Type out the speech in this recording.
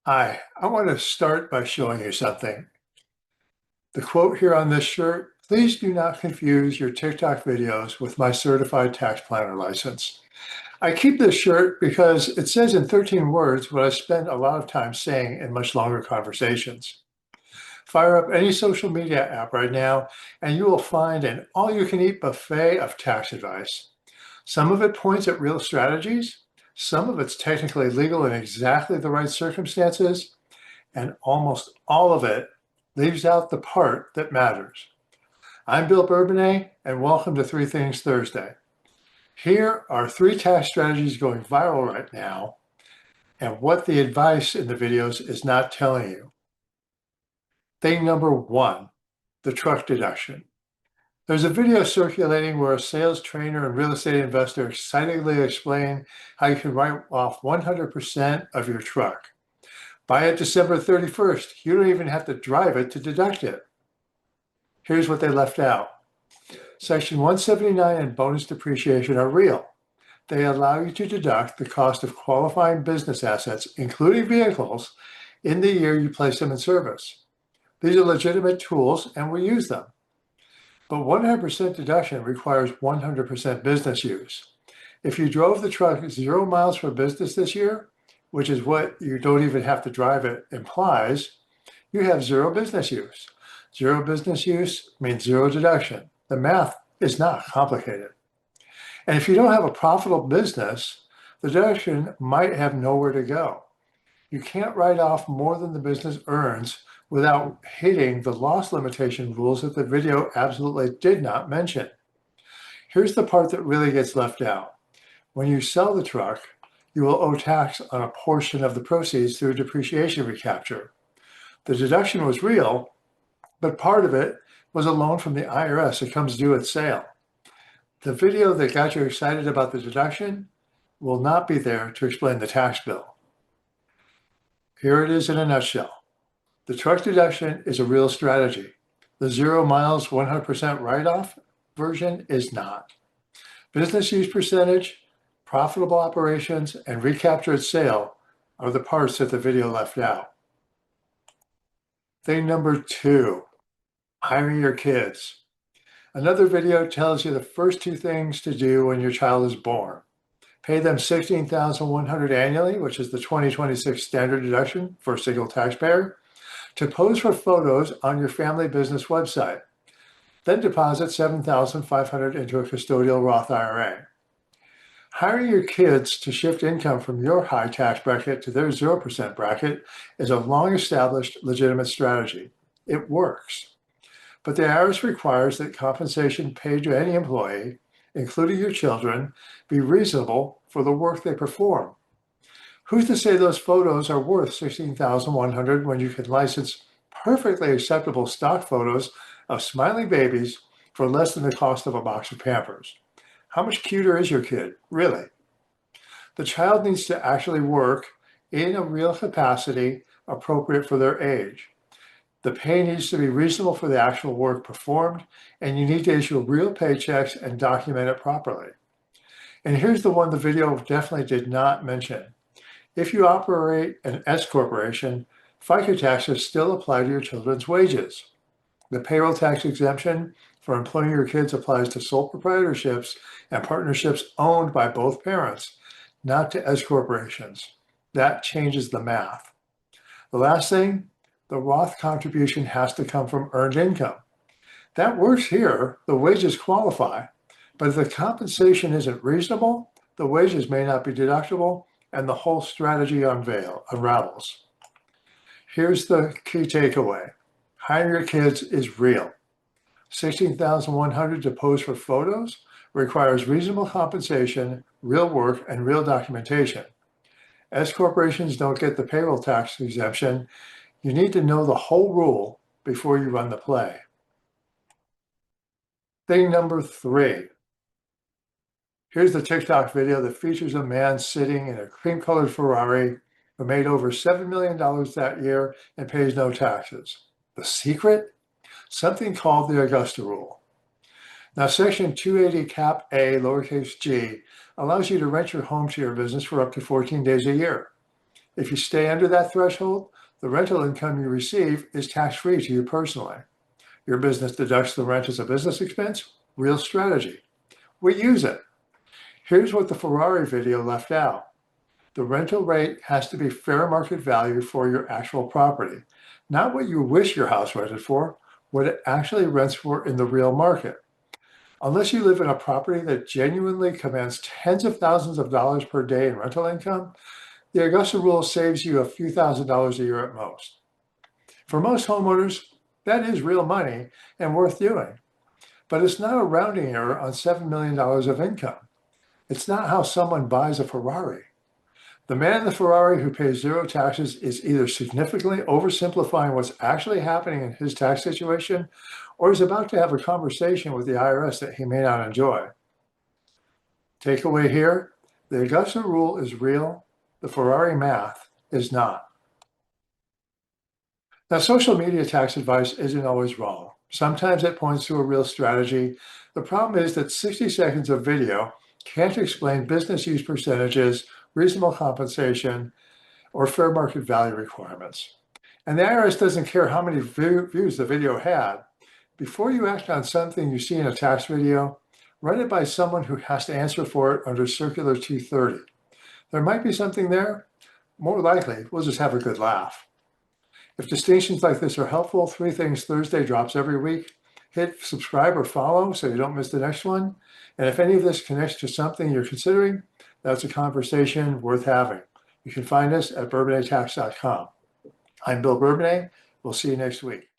Hi, I want to start by showing you something. The quote here on this shirt, please do not confuse your TikTok videos with my certified tax planner license. I keep this shirt because it says in 13 words what I spend a lot of time saying in much longer conversations. Fire up any social media app right now and you will find an all-you-can-eat buffet of tax advice. Some of it points at real strategies, some of it's technically legal in exactly the right circumstances, and almost all of it leaves out the part that matters. I'm Bill Bourbonnais, and welcome to Three Things Thursday. Here are three tax strategies going viral right now, and what the advice in the videos is not telling you. Thing number one, the truck deduction. There's a video circulating where a sales trainer and real estate investor excitedly explain how you can write off 100% of your truck. Buy it December 31st. You don't even have to drive it to deduct it. Here's what they left out. Section 179 and bonus depreciation are real. They allow you to deduct the cost of qualifying business assets, including vehicles, in the year you place them in service. These are legitimate tools and we use them. But 100% deduction requires 100% business use. If you drove the truck 0 miles for business this year, which is what you don't even have to drive it implies, you have zero business use. Zero business use means zero deduction. The math is not complicated. And if you don't have a profitable business, the deduction might have nowhere to go. You can't write off more than the business earns without hitting the loss limitation rules that the video absolutely did not mention. Here's the part that really gets left out. When you sell the truck, you will owe tax on a portion of the proceeds through depreciation recapture. The deduction was real, but part of it was a loan from the IRS that comes due at sale. The video that got you excited about the deduction will not be there to explain the tax bill. Here it is in a nutshell. The truck deduction is a real strategy. The 0 miles 100% write-off version is not. Business use percentage, profitable operations, and recapture at sale are the parts that the video left out. Thing number two, hiring your kids. Another video tells you the first two things to do when your child is born. Pay them $16,100 annually, which is the 2026 standard deduction for a single taxpayer, to pose for photos on your family business website. Then deposit $7,500 into a custodial Roth IRA. Hiring your kids to shift income from your high tax bracket to their 0% bracket is a long-established legitimate strategy. It works. But the IRS requires that compensation paid to any employee, including your children, be reasonable for the work they perform. Who's to say those photos are worth $16,100 when you can license perfectly acceptable stock photos of smiling babies for less than the cost of a box of Pampers? How much cuter is your kid, really? The child needs to actually work in a real capacity appropriate for their age. The pay needs to be reasonable for the actual work performed, and you need to issue real paychecks and document it properly. And here's the one the video definitely did not mention. If you operate an S corporation, FICA taxes still apply to your children's wages. The payroll tax exemption for employing your kids applies to sole proprietorships and partnerships owned by both parents, not to S corporations. That changes the math. The last thing, the Roth contribution has to come from earned income. That works here, the wages qualify, but if the compensation isn't reasonable, the wages may not be deductible, and the whole strategy unravels. Here's the key takeaway. Hiring your kids is real. $16,100 to pose for photos requires reasonable compensation, real work, and real documentation. S corporations don't get the payroll tax exemption. You need to know the whole rule before you run the play. Thing number three. Here's the TikTok video that features a man sitting in a cream-colored Ferrari who made over $7 million that year and pays no taxes. The secret? Something called the Augusta Rule. Now, Section 280 Cap A, lowercase g, allows you to rent your home to your business for up to 14 days a year. If you stay under that threshold, the rental income you receive is tax-free to you personally. Your business deducts the rent as a business expense. Real strategy. We use it. Here's what the Ferrari video left out. The rental rate has to be fair market value for your actual property, not what you wish your house rented for, what it actually rents for in the real market. Unless you live in a property that genuinely commands tens of thousands of dollars per day in rental income, the Augusta rule saves you a few $1,000s a year at most. For most homeowners, that is real money and worth doing. But it's not a rounding error on $7 million of income. It's not how someone buys a Ferrari. The man in the Ferrari who pays zero taxes is either significantly oversimplifying what's actually happening in his tax situation, or is about to have a conversation with the IRS that he may not enjoy. Takeaway here, the Augusta rule is real, the Ferrari math is not. Now, social media tax advice isn't always wrong. Sometimes it points to a real strategy. The problem is that 60 seconds of video can't explain business use percentages, reasonable compensation, or fair market value requirements. And the IRS doesn't care how many views the video had. Before you act on something you see in a tax video, run it by someone who has to answer for it under Circular 230. There might be something there. More likely, we'll just have a good laugh. If distinctions like this are helpful, 3 Things Thursday drops every week. Hit subscribe or follow so you don't miss the next one. And if any of this connects to something you're considering, that's a conversation worth having. You can find us at bourbonnaistax.com. I'm Bill Bourbonnais. We'll see you next week.